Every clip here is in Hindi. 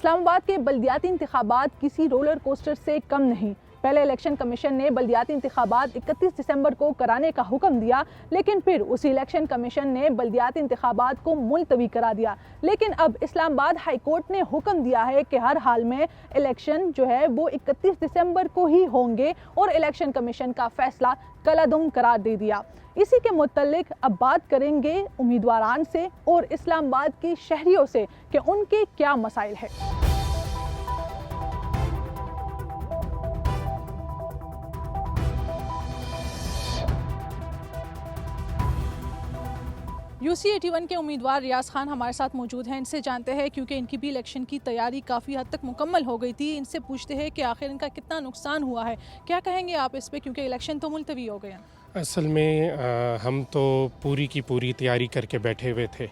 इस्लामाबाद के बल्दियाती इंतखाबात किसी रोलर कोस्टर से कम नहीं। पहले इलेक्शन कमीशन ने बल्दियाती इंतखाबात 31 दिसंबर को कराने का हुक्म दिया, लेकिन फिर उसी इलेक्शन कमीशन ने बल्दियाती इंतखाबात को मुलतवी करा दिया। लेकिन अब इस्लामाबाद हाई कोर्ट ने हुक्म दिया है कि हर हाल में इलेक्शन जो है वो 31 दिसंबर को ही होंगे और इलेक्शन कमीशन का फैसला कलादुम करार दे दिया। इसी के मुतल्लिक अब बात करेंगे उम्मीदवारान से और इस्लामाबाद की शहरियों से कि उनके क्या मसाइल है। UC 81 के उम्मीदवार रियाज खान हमारे साथ मौजूद हैं। इनसे जानते हैं, क्योंकि इनकी भी इलेक्शन की तैयारी काफ़ी हद तक मुकम्मल हो गई थी। इनसे पूछते हैं कि आखिर इनका कितना नुकसान हुआ है। क्या कहेंगे आप इस पे, क्योंकि इलेक्शन तो मुलतवी हो गए हैं? असल में हम तो पूरी की पूरी तैयारी करके बैठे हुए थे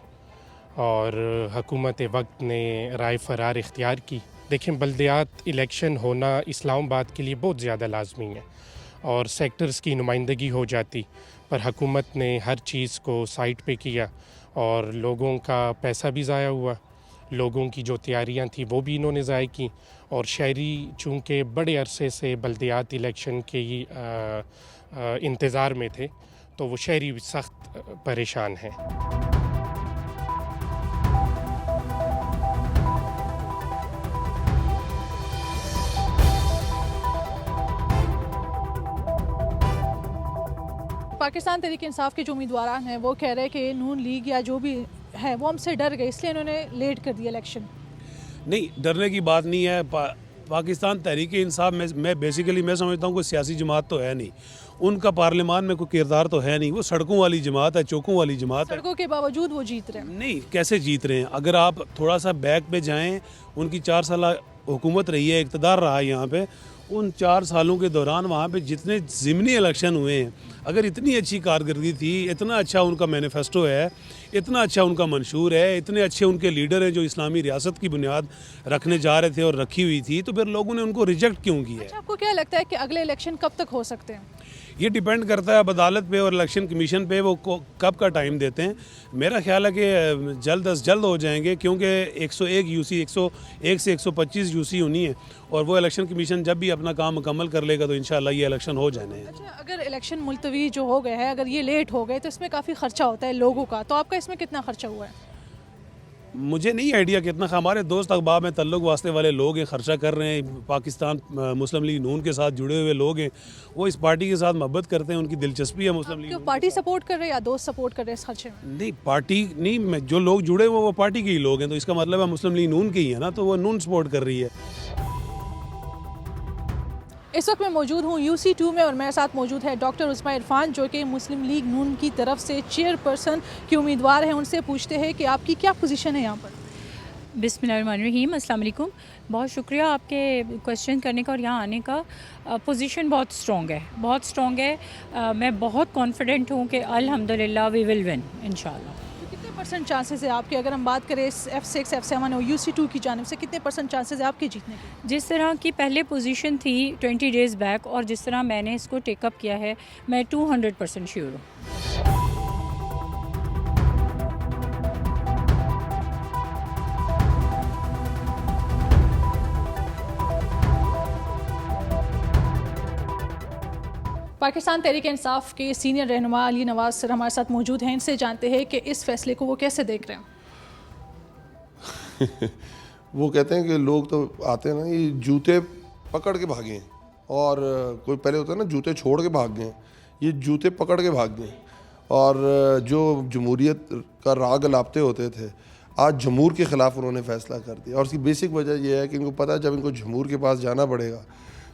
और हुकूमत वक्त ने राय फरार इख्तियार की। देखें, बल्दियात इलेक्शन होना इस्लामाबाद के लिए बहुत ज़्यादा लाजमी है और सेक्टर्स की नुमाइंदगी हो जाती, पर हुकूमत ने हर चीज़ को साइड पे किया और लोगों का पैसा भी ज़ाया हुआ, लोगों की जो तैयारियां थी वो भी इन्होंने ज़ाया की। और शहरी चूँकि बड़े अरसे से बल्दियात इलेक्शन के इंतज़ार में थे, तो वो शहरी सख्त परेशान हैं। पाकिस्तान तहरीक इंसाफ के जो उम्मीदवार हैं वो कह रहे हैं कि नून लीग या जो भी है वो हमसे डर गए, इसलिए इन्होंने लेट कर दिया इलेक्शन। नहीं, डरने की बात नहीं है। पाकिस्तान तहरीक इंसाफ में मैं समझता हूँ कोई सियासी जमात तो है नहीं, उनका पार्लियामान में कोई किरदार तो है नहीं। वो सड़कों वाली जमात है, चौकों वाली जमात है। सड़कों के बावजूद वो जीत रहे हैं। नहीं, कैसे जीत रहे हैं? अगर आप थोड़ा सा बैक पे जाएं, उनकी 4 साल हुकूमत रही है, इक़्तिदार रहा है यहाँ पे। उन 4 सालों के दौरान वहाँ पे जितने ज़िमनी इलेक्शन हुए हैं, अगर इतनी अच्छी कारकर्दगी थी, इतना अच्छा उनका मैनिफेस्टो है, इतना अच्छा उनका मंशूर है, इतने अच्छे उनके लीडर हैं जो इस्लामी रियासत की बुनियाद रखने जा रहे थे और रखी हुई थी, तो फिर लोगों ने उनको रिजेक्ट क्यों किया? अच्छा, आपको क्या लगता है कि अगले इलेक्शन कब तक हो सकते हैं? ये डिपेंड करता है अब अदालत पे और इलेक्शन कमीशन पे, वो कब का टाइम देते हैं। मेरा ख्याल है कि जल्द अज जल्द हो जाएंगे, क्योंकि 101 यूसी 101 से 125 यूसी होनी है और वो इलेक्शन कमीशन जब भी अपना काम मुकम्मल कर लेगा तो इंशाल्लाह ये इलेक्शन हो जाने हैं। अच्छा, अगर इलेक्शन मुलतवी जो हो गए हैं, अगर ये लेट हो गए तो इसमें काफ़ी ख़र्चा होता है लोगों का, तो आपका इसमें कितना ख़र्चा हुआ है? मुझे नहीं आइडिया कितना। हमारे दोस्त अखबार में तल्लुक़ वास्ते वाले लोग हैं, ख़र्चा कर रहे हैं। पाकिस्तान मुस्लिम लीग नून के साथ जुड़े हुए लोग हैं, वो इस पार्टी के साथ मोहब्बत करते हैं, उनकी दिलचस्पी है मुस्लिम लीग। पार्टी सपोर्ट कर रहे हैं या दोस्त सपोर्ट कर रहे हैं इस खर्चे में? नहीं, पार्टी नहीं, जो लोग जुड़े हुए वो पार्टी के ही लोग हैं, तो इसका मतलब है मुस्लिम लीग नून के ही है ना, तो वो नून सपोर्ट कर रही है। इस वक्त मैं मौजूद हूँ UC 2 में और मेरे साथ मौजूद है डॉक्टर उस्मा इरफान, जो कि मुस्लिम लीग नून की तरफ से चेयरपर्सन के उम्मीदवार हैं। उनसे पूछते हैं कि आपकी क्या पोजीशन है यहाँ पर। बिस्मिल्लाहिर्रहमानिर्रहीम, अस्सलाम वालेकुम। बहुत शुक्रिया आपके क्वेश्चन करने का और यहाँ आने का। पोजीशन बहुत स्ट्रॉन्ग है, बहुत स्ट्रॉन्ग है। मैं बहुत कॉन्फिडेंट हूँ कि अल्हम्दुलिल्लाह वी विल विन इंशाल्लाह। कितने परसेंट चांसेस है आपके, अगर हम बात करें F6 F7 और UC 2 की जानिब से, कितने परसेंट चांसेस है आपके जीतने के? जिस तरह की पहले पोजीशन थी 20 डेज़ बैक और जिस तरह मैंने इसको टेकअप किया है, मैं 200% श्योर हूँ। पाकिस्तान तहरीक इंसाफ के सीनियर रहनुमा अली नवाज सर हमारे साथ मौजूद हैं। इनसे जानते हैं कि इस फैसले को वो कैसे देख रहे हैं। वो कहते हैं कि लोग तो आते हैं ना, ये जूते पकड़ के भागे हैं, और कोई पहले होता है ना जूते छोड़ के भाग गए, ये जूते पकड़ के भाग गए। और जो जमहूरियत का राग अलापते होते थे, आज जमहूर के ख़िलाफ़ उन्होंने फ़ैसला कर दिया। और उसकी बेसिक वजह यह है कि इनको पता है जब इनको जमहूर के पास जाना पड़ेगा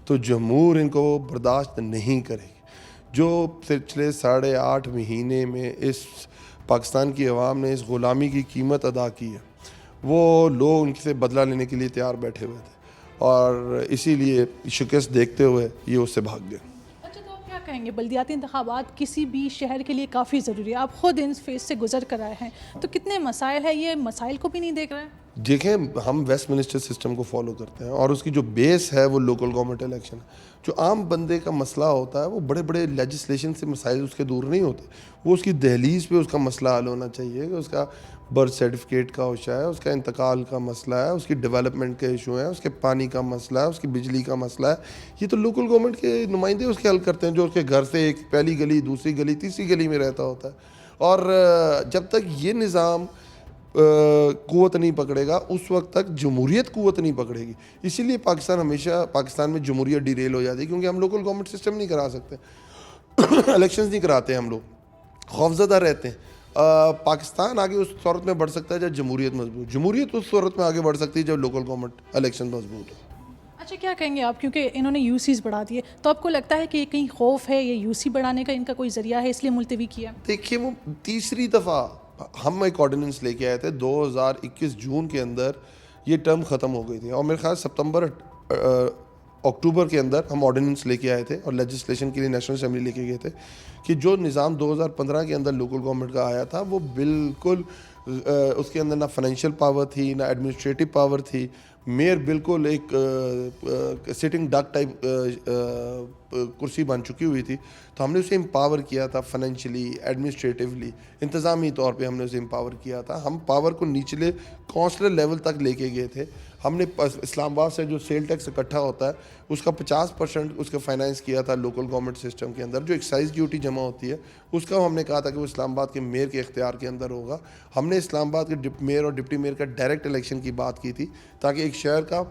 तो जमहूर इनको बर्दाश्त नहीं करेगी। जो पिछले 8.5 महीने में इस पाकिस्तान की अवाम ने इस ग़ुलामी की कीमत अदा की है, वो लोग उनसे बदला लेने के लिए तैयार बैठे हुए थे और इसीलिए शिकस्त देखते हुए ये उससे भाग गए। अच्छा, तो आप क्या कहेंगे, बल्दियाती इंतखाबात किसी भी शहर के लिए काफ़ी ज़रूरी है, आप ख़ुद इन फेज़ से गुजर कर आए हैं, तो कितने मसाइल है, ये मसाइल को भी नहीं देख रहे हैं? देखें हम वेस्टमिनिस्टर सिस्टम को फॉलो करते हैं और उसकी जो बेस है वो लोकल गवर्नमेंट इलेक्शन है। जो आम बंदे का मसला होता है वो बड़े बड़े लेजिस्लेशन से मसाइल उसके दूर नहीं होते, वो उसकी दहलीज पे उसका मसला हल होना चाहिए कि उसका बर्थ सर्टिफिकेट का इशू है, उसका इंतकाल का मसला है, उसकी डेवलपमेंट के इशू है, उसके पानी का मसला है, उसकी बिजली का मसला है। ये तो लोकल गवर्नमेंट के नुमाइंदे उसके हल करते हैं, जो उसके घर से एक पहली गली, दूसरी गली, तीसरी गली में रहता होता है। और जब तक ये निज़ाम कुव्वत नहीं पकड़ेगा उस वक्त तक जमहूरियत कुव्वत नहीं पकड़ेगी। इसीलिए पाकिस्तान में जमहूरियत डिरेल हो जाती है, क्योंकि हम लोकल गवर्नमेंट सिस्टम नहीं करा सकते इलेक्शंस नहीं कराते, हम लोग खौफजदा रहते हैं। पाकिस्तान आगे उस सूरत में बढ़ सकता है जब जमहूरियत मजबूत, जमहूरियत उस सूरत में आगे बढ़ सकती है जब लोकल गवर्नमेंट इलेक्शन मजबूत हो। अच्छा, क्या कहेंगे आप, क्योंकि इन्होंने यूसीज बढ़ा दिए, तो आपको लगता है कि कहीं खौफ है ये यूसी बढ़ाने का, इनका कोई जरिया है इसलिए मुलतवी किया? देखिए, वो तीसरी दफ़ा हम एक ऑर्डिनेंस लेके आए थे 2021 जून के अंदर, ये टर्म ख़त्म हो गई थी और मेरे ख्याल सितंबर अक्टूबर के अंदर हम ऑर्डिनेंस लेके आए थे और लेजिस्लेशन के लिए नेशनल असेंबली लेके गए थे कि जो निज़ाम 2015 के अंदर लोकल गवर्नमेंट का आया था वो बिल्कुल उसके अंदर ना फाइनेंशियल पावर थी ना एडमिनिस्ट्रेटिव पावर थी। मेयर बिल्कुल एक सिटिंग डक टाइप कुर्सी बन चुकी हुई थी, तो हमने उसे एम्पावर किया था फाइनेंशियली, एडमिनिस्ट्रेटिवली, इंतज़ामी तौर पे हमने उसे एम्पावर किया था। हम पावर को निचले काउंसलर लेवल तक लेके गए थे। हमने इस्लामाबाद से जो सेल टैक्स इकट्ठा होता है उसका 50% उसका फाइनेंस किया था लोकल गवर्नमेंट सिस्टम के अंदर। जो एक्साइज ड्यूटी जमा होती है उसका हमने कहा था कि वो इस्लामाबाद के मेयर के इख्तियार के अंदर होगा। हमने इस्लामाबाद के मेयर और डिप्टी मेयर का डायरेक्ट इलेक्शन की बात की थी ताकि एक शहर का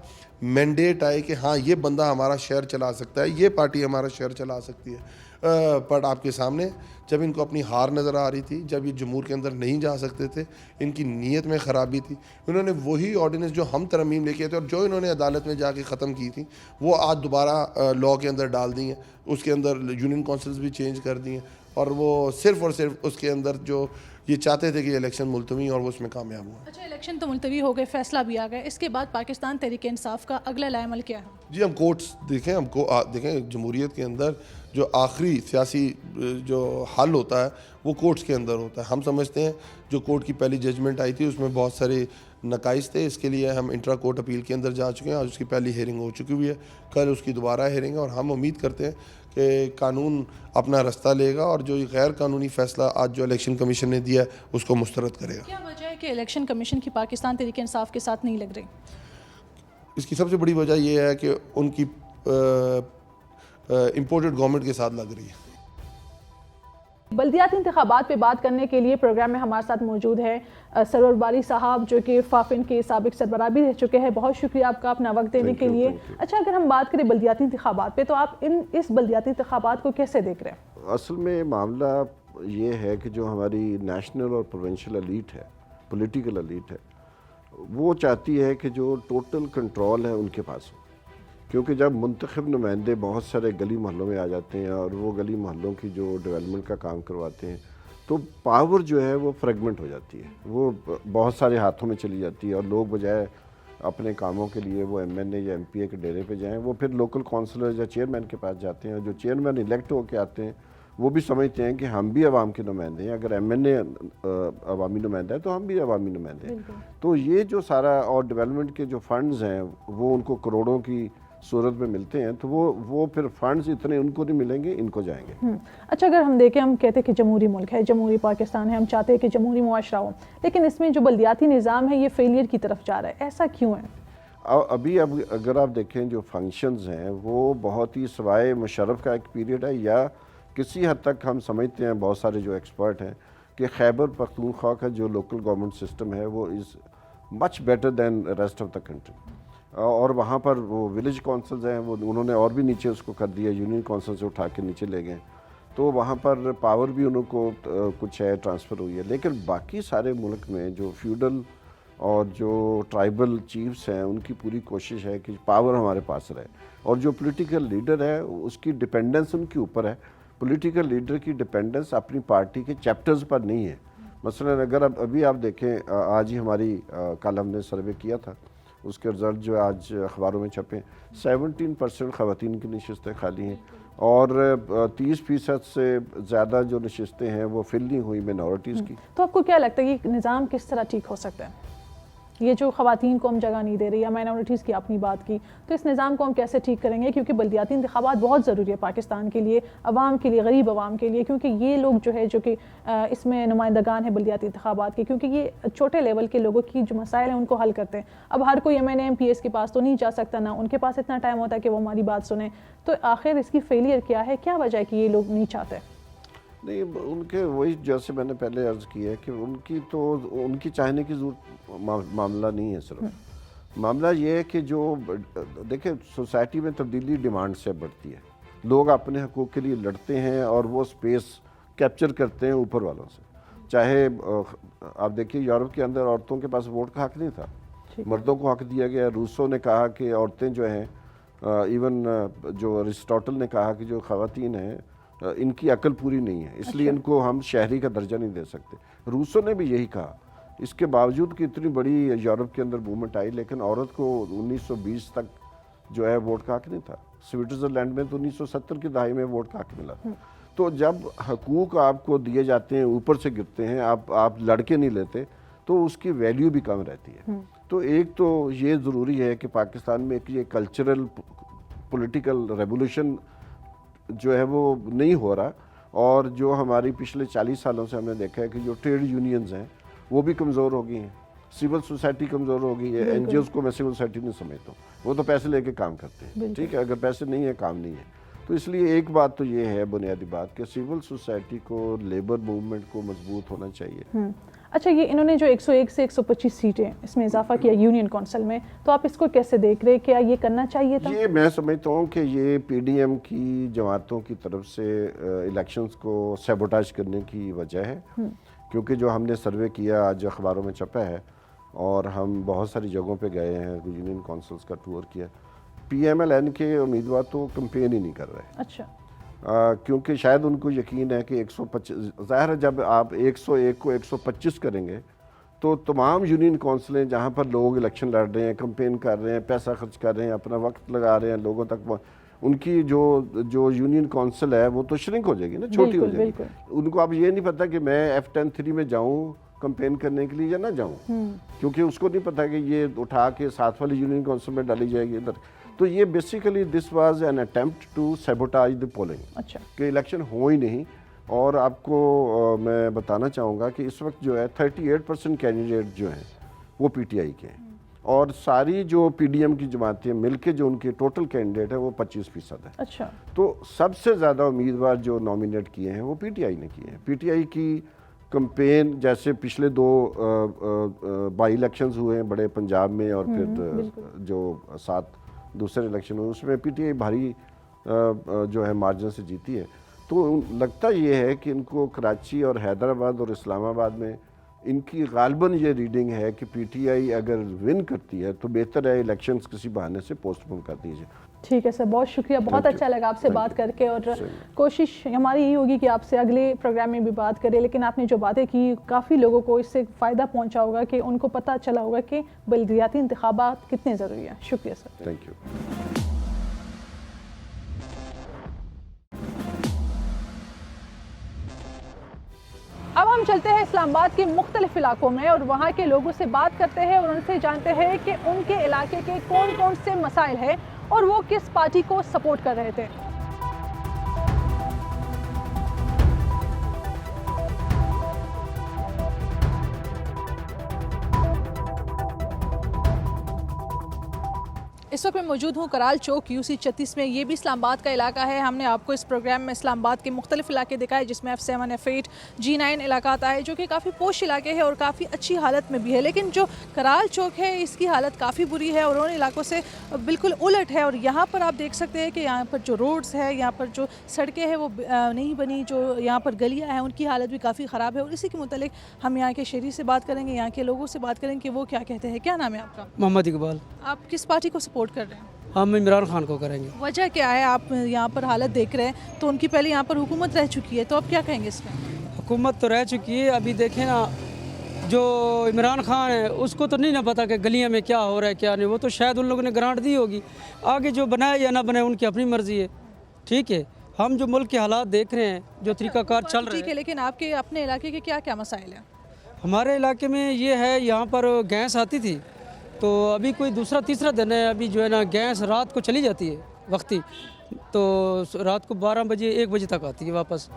मैंडेट आए कि हाँ ये बंदा हमारा शहर चला सकता है, ये पार्टी हमारा शहर चला सकती है। पर आपके सामने जब इनको अपनी हार नज़र आ रही थी, जब ये जमहूर के अंदर नहीं जा सकते थे, इनकी नीयत में ख़राबी थी, इन्होंने वही ऑर्डिनेंस जो हम तरमीम लेके आए थे और जो इन्होंने अदालत में जाके ख़त्म की थी वो आज दोबारा लॉ के अंदर डाल दी हैं। उसके अंदर यूनियन काउंसिल्स भी चेंज कर दी हैं और वो सिर्फ़ और सिर्फ उसके अंदर जो ये चाहते थे कि इलेक्शन मुलतवी और वो उसमें कामयाब हुआ। अच्छा, इलेक्शन तो मुलतवी हो गए, फैसला भी आ गया, इसके बाद पाकिस्तान तहरीक इंसाफ का अगला लाएमल क्या है? जी, हम कोर्ट्स देखें, हमको देखें जमहूरियत के अंदर जो आखिरी सियासी जो हल होता है वो कोर्ट्स के अंदर होता है। हम समझते हैं जो कोर्ट की पहली जजमेंट आई थी उसमें बहुत सारे नकाइस थे, इसके लिए हम इंट्रा कोर्ट अपील के अंदर जा चुके हैं। आज उसकी पहली हेयरिंग हो चुकी हुई है, कल उसकी दोबारा हेयरिंग है और हम उम्मीद करते हैं कि कानून अपना रास्ता लेगा और जो गैर कानूनी फ़ैसला आज जो इलेक्शन कमीशन ने दिया है उसको मुस्तरद करेगा। क्या वजह है कि इलेक्शन कमीशन की पाकिस्तान तहरीक इंसाफ के साथ नहीं लग रही? इसकी सबसे बड़ी वजह यह है कि उनकी इम्पोर्टेड गवर्नमेंट के साथ लग रही है। बल्दियाती इंतखाबात पे बात करने के लिए प्रोग्राम में हमारे साथ मौजूद है सरवर बारी साहब, जो कि फाफिन के साबिक सरबराह भी रह चुके हैं। बहुत शुक्रिया आपका अपना वक्त देने के लिए। अच्छा, अगर हम बात करें बल्दियाती इंतखाबात पे, तो आप इस बल्दियाती इंतखाबात को कैसे देख रहे हैं? असल में मामला ये है कि जो हमारी नेशनल और प्रोविंशियल एलीट है, पॉलिटिकल एलीट है, वो चाहती है कि जो टोटल कंट्रोल है उनके पास हो, क्योंकि जब मुंतखब नुमाइंदे बहुत सारे गली मोहल्लों में आ जाते हैं और वो गली मोहल्लों की जो डेवलपमेंट का काम करवाते हैं तो पावर जो है वो फ्रेगमेंट हो जाती है, वो बहुत सारे हाथों में चली जाती है और लोग बजाय अपने कामों के लिए वो एमएनए या एमपीए के डेरे पे जाएं वो फिर लोकल काउंसलर या चेयरमैन के पास जाते हैं। जो चेयरमैन इलेक्ट होकर आते हैं वो भी समझते हैं कि हम भी अवाम के नुमाइंदे हैं, अगर एमएनए अवामी नुमाइंदा है तो हम भी अवामी नुमाइंदे हैं। तो ये जो सारा और डेवलपमेंट के जो फंड्स हैं वो उनको करोड़ों की सूरत में मिलते हैं, तो वो फिर फंड्स इतने उनको नहीं मिलेंगे, इनको जाएंगे। अच्छा, अगर हम देखें, हम कहते हैं कि जमहूरी मुल्क है, जमहूरी पाकिस्तान है, हम चाहते हैं कि जमहूरी मुआशरा हो, लेकिन इसमें जो बल्दियाती निज़ाम है ये फेलियर की तरफ जा रहा है, ऐसा क्यों है? अभी अगर आप देखें जो फंक्शंस हैं वो बहुत ही सवाए मुशर्रफ का एक पीरियड है, या किसी हद तक हम समझते हैं बहुत सारे जो एक्सपर्ट हैं कि खैबर पख्तूनख्वा का जो लोकल गवर्नमेंट सिस्टम है वो is much better than rest of the country. और वहाँ पर वो विलेज काउंसिल्स हैं वो उन्होंने और भी नीचे उसको कर दिया, यूनियन काउंसिल से उठा के नीचे ले गए, तो वहाँ पर पावर भी उनको कुछ है ट्रांसफ़र हुई है। लेकिन बाकी सारे मुल्क में जो फ्यूडल और जो ट्राइबल चीफ्स हैं उनकी पूरी कोशिश है कि पावर हमारे पास रहे और जो पॉलिटिकल लीडर है उसकी डिपेंडेंस उनके ऊपर है। पॉलिटिकल लीडर की डिपेंडेंस अपनी पार्टी के चैप्टर्स पर नहीं है। मसलन अगर अभी आप देखें, आज ही हमारी कल हमने सर्वे किया था, उसके रिज़ल्ट जो आज अखबारों में छपे, 17% ख़वातीन की नशिस्तें खाली हैं और 30% से ज़्यादा जो नशिस्तें हैं वो फिल नहीं हुई मिनॉरिटीज़ की। तो आपको क्या लगता है कि निज़ाम किस तरह ठीक हो सकता है? ये जो ख़वातीन को हम जगह नहीं दे रही या माइनॉरिटीज़ की अपनी बात की, तो इस निज़ाम को हम कैसे ठीक करेंगे? क्योंकि बल्दियाती इंतखाबात बहुत ज़रूरी है पाकिस्तान के लिए, अवाम के लिए, गरीब अवाम के लिए, क्योंकि ये लोग जो है जो कि इसमें नुमाइंदगान है बल्दियाती इंतखाबात के, क्योंकि ये छोटे लेवल के लोगों की जो मसाइल हैं उनको हल करते हैं। अब हर कोई MNA MPs के पास तो नहीं जा सकता, ना उनके पास इतना टाइम होता है कि वो हमारी बात सुने। तो आखिर इसकी फेलियर क्या है, क्या वजह है कि ये लोग नहीं चाहते? नहीं, उनके वही जैसे मैंने पहले अर्ज़ किया है कि उनकी चाहने की जरूरत मामला नहीं है। सिर्फ मामला ये है कि जो देखिए सोसाइटी में तब्दीली डिमांड से बढ़ती है, लोग अपने हकूक़ के लिए लड़ते हैं और वो स्पेस कैप्चर करते हैं ऊपर वालों से। चाहे आप देखिए यूरोप के अंदर औरतों के पास वोट का हक नहीं था, मर्दों को हक दिया गया। रूसों ने कहा कि औरतें जो हैं, इवन जो अरिस्टोटल ने कहा कि जो ख़वातीन हैं इनकी अकल पूरी नहीं है, इसलिए इनको हम शहरी का दर्जा नहीं दे सकते। रूसों ने भी यही कहा। इसके बावजूद कि इतनी बड़ी यूरोप के अंदर मूवमेंट आई, लेकिन औरत को 1920 तक जो है वोट का हक नहीं था। स्विट्ज़रलैंड में तो 1970 की दहाई में वोट का हक मिला। तो जब हकूक़ आपको दिए जाते हैं, ऊपर से गिरते हैं, आप लड़के नहीं लेते, तो उसकी वैल्यू भी कम रहती है। तो एक तो ये ज़रूरी है कि पाकिस्तान में एक ये कल्चरल पॉलिटिकल रेवोल्यूशन जो है वो नहीं हो रहा, और जो हमारी पिछले 40 सालों से हमने देखा है कि जो ट्रेड यूनियंस हैं वो भी कमज़ोर हो गई हैं, सिविल सोसाइटी कमज़ोर हो गई है। NGOs को मैं सिविल सोसाइटी नहीं समझता हूँ, वो तो पैसे लेके काम करते हैं, ठीक है। अगर पैसे नहीं है, काम नहीं है। तो इसलिए एक बात तो ये है बुनियादी बात कि सिविल सोसाइटी को, लेबर मूवमेंट को मजबूत होना चाहिए। अच्छा, ये इन्होंने जो 101 से 125 सीटें इसमें इजाफा किया यूनियन काउंसिल में, तो आप इसको कैसे देख रहे हैं? क्या ये करना चाहिए था? ये मैं समझता हूँ कि ये PDM की जमातों की तरफ से इलेक्शंस को सैबोटाज करने की वजह है। क्योंकि जो हमने सर्वे किया, आज अखबारों में छपा है, और हम बहुत सारी जगहों पे गए हैं, यूनियन काउंसिल्स का टूर किया, PMLN के उम्मीदवार तो कंपेन ही नहीं कर रहे। अच्छा। क्योंकि शायद उनको यकीन है कि 125, ज़ाहिर है जब आप 101 को 125 करेंगे तो तमाम यूनियन काउंसिलें जहाँ पर लोग इलेक्शन लड़ रहे हैं, कंपेन कर रहे हैं, पैसा खर्च कर रहे हैं, अपना वक्त लगा रहे हैं लोगों तक, उनकी जो यूनियन काउंसिल है वो तो श्रिंक हो जाएगी ना, छोटी हो जाएगी। उनको अब ये नहीं पता कि मैं F10-3 में जाऊँ कंपेन करने के लिए या ना जाऊँ, क्योंकि उसको नहीं पता कि ये उठा के साथ वाली यूनियन काउंसिल में डाली जाएगी इधर। तो ये basically this was an attempt to sabotage the polling. अच्छा। कि इलेक्शन हो ही नहीं। और आपको मैं बताना चाहूँगा कि इस वक्त जो है 38% कैंडिडेट जो हैं वो PTI के हैं, और सारी जो PDM की जमातें मिलके जो उनके टोटल कैंडिडेट है वो 25% है। अच्छा। तो सबसे ज़्यादा उम्मीदवार जो नॉमिनेट किए हैं वो PTI ने किए हैं। PTI की कंपेन, जैसे पिछले 2 बाई इलेक्शंस हुए हैं बड़े पंजाब में, और फिर जो 7 दूसरे इलेक्शन हुए उसमें PTI भारी जो है मार्जिन से जीती है। तो लगता ये है कि इनको कराची और हैदराबाद और इस्लामाबाद में इनकी गालबन ये रीडिंग है कि PTI अगर विन करती है तो बेहतर है इलेक्शंस किसी बहाने से पोस्टपोन कर दीजिए। ठीक है सर, बहुत शुक्रिया, बहुत अच्छा लगा आपसे बात करके, और कोशिश हमारी यही होगी कि आपसे अगले प्रोग्राम में भी बात करें। लेकिन आपने जो बातें की, काफ़ी लोगों को इससे फ़ायदा पहुंचा होगा कि उनको पता चला होगा कि बल्दियाती इंतखाबात कितने ज़रूरी हैं। शुक्रिया सर। Thank you. अब हम चलते हैं इस्लामाबाद के मुख्तलिफ इलाकों में और वहाँ के लोगों से बात करते हैं और उनसे जानते हैं कि उनके इलाके के कौन कौन से मसाइल हैं और वो किस पार्टी को सपोर्ट कर रहे थे। इस वक्त मैं मौजूद हूँ कराल चौक UC 36 में। ये भी इस्लामाबाद का इलाका है। हमने आपको इस प्रोग्राम में इस्लामाबाद के मुख्तलिफ इलाके दिखाए जिसमें F7, F8, G9 इलाका आता है, जो कि काफ़ी पोश इलाके है और काफ़ी अच्छी हालत में भी है। लेकिन जो कराल चौक है इसकी हालत काफ़ी बुरी है और उन इलाकों से बिल्कुल उलट है। और यहाँ पर आप देख सकते हैं कि यहाँ पर जो रोड्स है, यहाँ पर जो सड़कें हैं वो नहीं बनी, जो यहाँ पर गलियाँ हैं उनकी हालत भी काफ़ी ख़राब है। और इसी के मुतालिक हम यहाँ के शहरी से बात करेंगे, यहाँ के लोगों से बात करेंगे कि वो क्या कहते हैं। क्या नाम है आपका? मोहम्मद इकबाल। आप किस पार्टी को सपोर्ट कर रहे हैं? हम इमरान खान को करेंगे। वजह क्या है? आप यहाँ पर हालत देख रहे हैं तो उनकी पहले यहाँ पर हुकूमत रह चुकी है, तो आप क्या कहेंगे इसमें? हुकूमत तो रह चुकी है, अभी देखें ना, जो इमरान खान है उसको तो नहीं ना पता कि गलियों में क्या हो रहा है क्या नहीं। वो तो शायद उन लोगों ने ग्रांट दी होगी, आगे जो बनाए या ना बनाए उनकी अपनी मर्जी है। ठीक है, हम जो मुल्क के हालात देख रहे हैं, जो तरीकाकार चल रहे हैं। ठीक है, लेकिन आपके अपने इलाके के क्या क्या मसाइल हैं? हमारे इलाके में ये है, यहाँ पर गैस आती थी तो अभी कोई दूसरा तीसरा दिन है, अभी जो है ना गैस रात को चली जाती है वक्ती, तो रात को 12 बजे 1 बजे तक आती है वापस।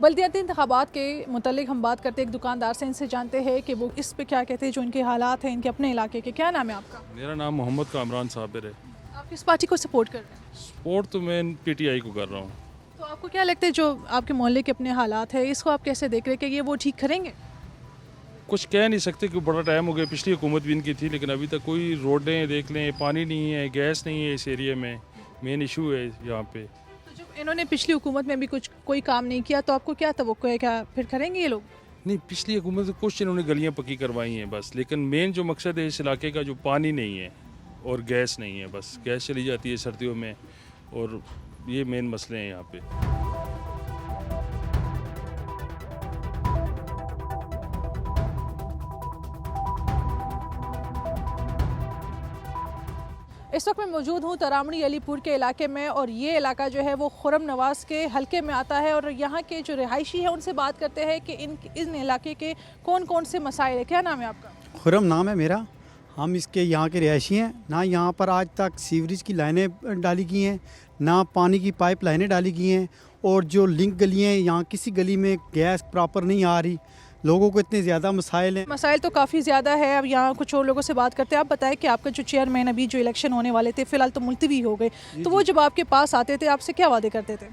बल्दियाती इंतखाबात के मुतल्लिक हम बात करते हैं एक दुकानदार से, इनसे जानते हैं कि वो इस पे क्या कहते हैं, जो इनके हालात हैं इनके अपने इलाके के। क्या नाम है आपका? मेरा नाम मोहम्मद कामरान साबिर है। आप किस पार्टी को सपोर्ट कर रहे हैं? सपोर्ट तो मैं पीटीआई को कर रहा हूँ। तो आपको क्या लगता है जो आपके मोहल्ले के अपने हालात है, इसको आप कैसे देख रहे हैं कि ये वो ठीक करेंगे? कुछ कह नहीं सकते कि बड़ा टाइम हो गया, पिछली हुकूमत भी इनकी थी लेकिन अभी तक कोई रोडें देख लें, पानी नहीं है, गैस नहीं है इस एरिया में, मेन इशू है यहाँ पे। तो जब इन्होंने पिछली हुकूमत में भी कोई काम नहीं किया तो आपको क्या तवक्को है, क्या फिर करेंगे ये लोग? नहीं, पिछली हुकूमत में कुछ इन्होंने गलियाँ पक्की करवाई हैं बस, लेकिन मेन जो मकसद है इस इलाके का, जो पानी नहीं है और गैस नहीं है, बस गैस चली जाती है सर्दियों में और ये मेन मसले हैं यहाँ पे। इस वक्त मैं मौजूद हूँ तरामड़ी अलीपुर के इलाके में, और ये इलाका जो है वो खुरम नवाज के हलके में आता है, और यहाँ के जो रिहायशी हैं उनसे बात करते हैं कि इन इलाके के कौन कौन से मसाइल है। क्या नाम है आपका? खुरम नाम है मेरा। हम इसके यहाँ के रिहायशी हैं। ना यहाँ पर आज तक सीवरेज की लाइनें डाली गई हैं, ना पानी की पाइप लाइनें डाली गई हैं, और जो लिंक गलियाँ हैं यहाँ किसी गली में गैस प्रॉपर नहीं आ रही। लोगों को इतने ज़्यादा मसाइल हैं। मसाइल तो काफ़ी ज़्यादा है। अब यहाँ कुछ और लोगों से बात करते हैं। आप बताएं कि आपका जो चेयरमैन अभी जो इलेक्शन होने वाले थे फ़िलहाल तो मुलतवी हो गए, तो वो जब आपके पास आते थे आपसे क्या वादे करते थे?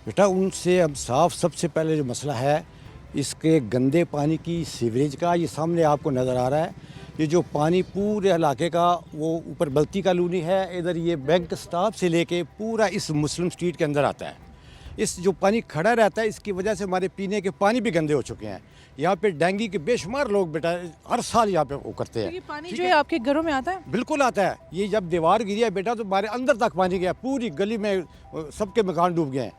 बेटा उनसे अब साफ सबसे पहले जो मसला है इसके गंदे पानी की, सीवरेज का, ये सामने आपको नज़र आ रहा है। ये जो पानी पूरे इलाके का, वो ऊपर बल्ती कॉलोनी है, इधर ये बैंक स्टाफ से लेके पूरा इस मुस्लिम स्ट्रीट के अंदर आता है। इस जो पानी खड़ा रहता है इसकी वजह से हमारे पीने के पानी भी गंदे हो चुके हैं। यहाँ पे डेंगू के बेशुमार लोग बेटा हर साल यहाँ पे वो करते हैं। तो ये पानी जो है आपके घरों में आता है? बिल्कुल आता है। ये जब दीवार गिरी है बेटा तो हमारे अंदर तक पानी गया, पूरी गली में सबके मकान डूब गए हैं,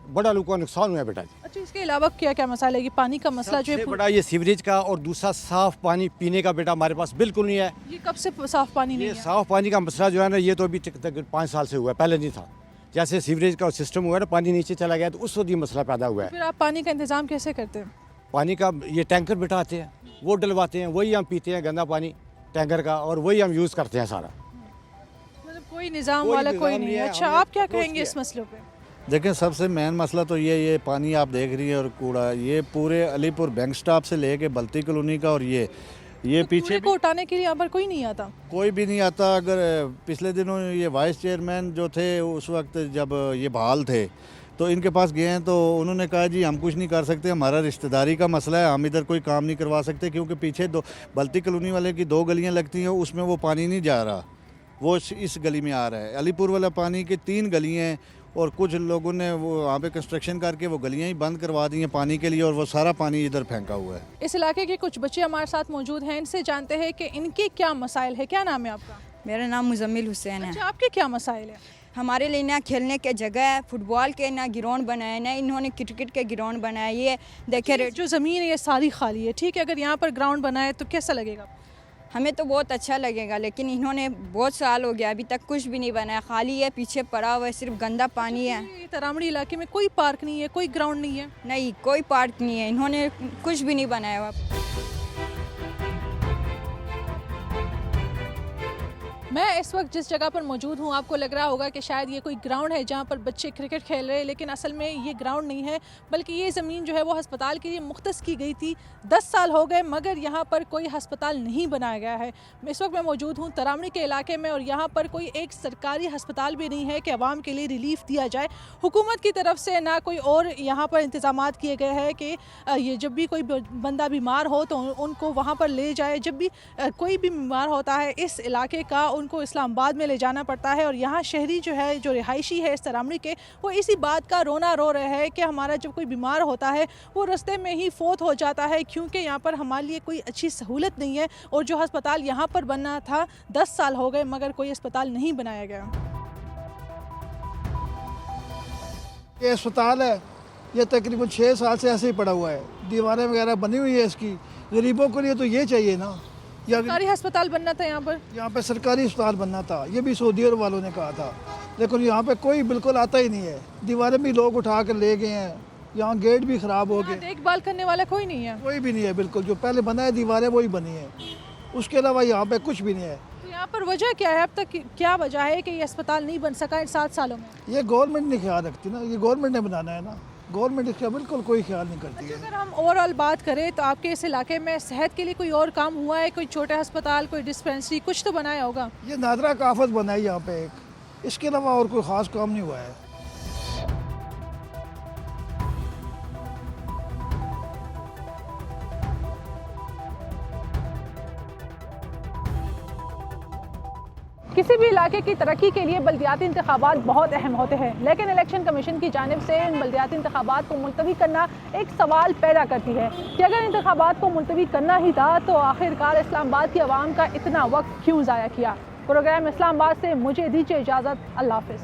बड़ा लोगों का नुकसान हुआ है बेटा। अच्छा, इसके अलावा क्या क्या मसाला है? कि पानी का मसला जो है बड़ा ये सीवरेज का, और दूसरा साफ पानी पीने का बेटा हमारे पास बिल्कुल नहीं है। ये कब से साफ पानी नहीं ये है? साफ पानी का मसला जो है ना, ये तो अभी तक 5 साल से हुआ है, पहले नहीं था। जैसे सीवरेज का सिस्टम हुआ ना, पानी नीचे चला गया तो उस वक्त ये मसला पैदा हुआ है। फिर आप पानी का इंतजाम कैसे करते हैं? पानी का ये टैंकर बेटा आते हैं, वो डलवाते हैं, वही हम पीते हैं गंदा पानी टैंकर का, और वही हम यूज़ करते हैं सारा। मतलब कोई निज़ाम वाला कोई नहीं है। अच्छा, आप क्या कहेंगे इस मसले पे? देखें, सबसे मेन मसला तो ये पानी आप देख रही हैं और कूड़ा, ये पूरे अलीपुर बैंक स्टॉप से लेके बल्ती कॉलोनी का, और ये तो पीछे को उठाने के लिए यहाँ पर कोई नहीं आता? कोई भी नहीं आता। अगर पिछले दिनों ये वाइस चेयरमैन जो थे उस वक्त जब ये बहाल थे तो इनके पास गए हैं तो उन्होंने कहा जी हम कुछ नहीं कर सकते, हमारा रिश्तेदारी का मसला है, हम इधर कोई काम नहीं करवा सकते, क्योंकि पीछे बल्ती कॉलोनी वाले की 2 गलियाँ लगती हैं, उसमें वो पानी नहीं जा रहा, वो इस गली में आ रहा है। अलीपुर वाला पानी की 3 गलियाँ हैं, और कुछ लोगों ने वो वहाँ पे कंस्ट्रक्शन करके वो गलियाँ ही बंद करवा दी हैं पानी के लिए, और वो सारा पानी इधर फेंका हुआ है। इस इलाके के कुछ बच्चे हमारे साथ मौजूद हैं, इनसे जानते हैं कि इनके क्या मसाइल है। क्या नाम है आपका? मेरा नाम मुजम्मिल हुसैन है। अच्छा, आपके क्या मसाइल है? हमारे लिए ना खेलने के जगह है, फुटबॉल के ना ग्राउंड बनाए, ना इन्होंने क्रिकेट के ग्राउंड बनाए। ये देखिए जो ज़मीन है ये सारी खाली है, ठीक है, अगर यहाँ पर ग्राउंड बनाए तो कैसा लगेगा? हमें तो बहुत अच्छा लगेगा, लेकिन इन्होंने बहुत साल हो गया अभी तक कुछ भी नहीं बनाया, खाली है, पीछे पड़ा हुआ है, सिर्फ गंदा पानी है। ये तरामड़ी इलाके में कोई पार्क नहीं है, कोई ग्राउंड नहीं है? नहीं, कोई पार्क नहीं है, इन्होंने कुछ भी नहीं बनाया हुआ। मैं इस वक्त जिस जगह पर मौजूद हूँ आपको लग रहा होगा कि शायद ये कोई ग्राउंड है जहाँ पर बच्चे क्रिकेट खेल रहे हैं, लेकिन असल में ये ग्राउंड नहीं है, बल्कि ये ज़मीन जो है वो हस्पताल के लिए मुख्तस की गई थी। 10 साल हो गए मगर यहाँ पर कोई हस्पताल नहीं बनाया गया है। इस वक्त मैं मौजूद हूँ तरामड़ी के इलाके में, और यहाँ पर कोई एक सरकारी हस्पताल भी नहीं है कि आवाम के लिए रिलीफ दिया जाए। हुकूमत की तरफ से ना कोई और यहाँ पर इंतज़ाम किए गए हैं कि ये जब भी कोई बंदा बीमार हो तो उनको वहाँ पर ले जाए। जब भी कोई भी बीमार होता है इस इलाके का, उनको इस्लामाबाद में ले जाना पड़ता है, और यहाँ शहरी जो है, जो रिहायशी है इस तरामड़ी के, वो इसी बात का रोना रो रहे हैं कि हमारा जब कोई बीमार होता है वो रास्ते में ही फोत हो जाता है, क्योंकि यहाँ पर हमारे लिए कोई अच्छी सहूलत नहीं है। और जो अस्पताल यहाँ पर बनना था 10 साल हो गए मगर कोई अस्पताल नहीं बनाया गया। ये अस्पताल है, ये तकरीबन 6 साल से ऐसे ही पड़ा हुआ है, दीवारें वगैरह बनी हुई है इसकी। गरीबों के लिए तो ये चाहिए ना, सरकारी अस्पताल बनना था यहाँ पर सरकारी अस्पताल बनना था, ये भी सऊदी अरब वालों ने कहा था। लेकिन यहाँ पे कोई बिल्कुल आता ही नहीं है। दीवारें भी लोग उठा कर ले गए हैं, यहाँ गेट भी ख़राब हो गए, देखभाल करने वाला कोई नहीं है। कोई भी नहीं है बिल्कुल। जो पहले बना है दीवारें वही बनी है, उसके अलावा यहाँ पे कुछ भी नहीं है। तो यहाँ पर वजह क्या है, अब तक क्या वजह है कि ये अस्पताल नहीं बन सका इन 7 सालों में? ये गवर्नमेंट नहीं ख्याल रखती ना, ये गवर्नमेंट ने बनाना है ना, गवर्नमेंट इसका बिल्कुल कोई ख्याल नहीं करती है। अगर हम ओवरऑल बात करें तो आपके इस इलाके में सेहत के लिए कोई और काम हुआ है? कोई छोटा अस्पताल, कोई डिस्पेंसरी, कुछ तो बनाया होगा? ये नादरा काफत बनाई यहाँ पे एक, इसके अलावा और कोई ख़ास काम नहीं हुआ है। किसी भी इलाके की तरक्की के लिए बल्दियाती इंतखाबात बहुत अहम होते हैं, लेकिन इलेक्शन कमीशन की जानिब से इन बल्दियाती इंतखाबात को मुलतवी करना एक सवाल पैदा करती है कि अगर इंतखाबात को मुलतवी करना ही था तो आखिरकार इस्लामाबाद की आवाम का इतना वक्त क्यों ज़ाया किया। प्रोग्राम इस्लामाबाद से मुझे दीजिए इजाज़त। अल्लाह हाफ़िज़।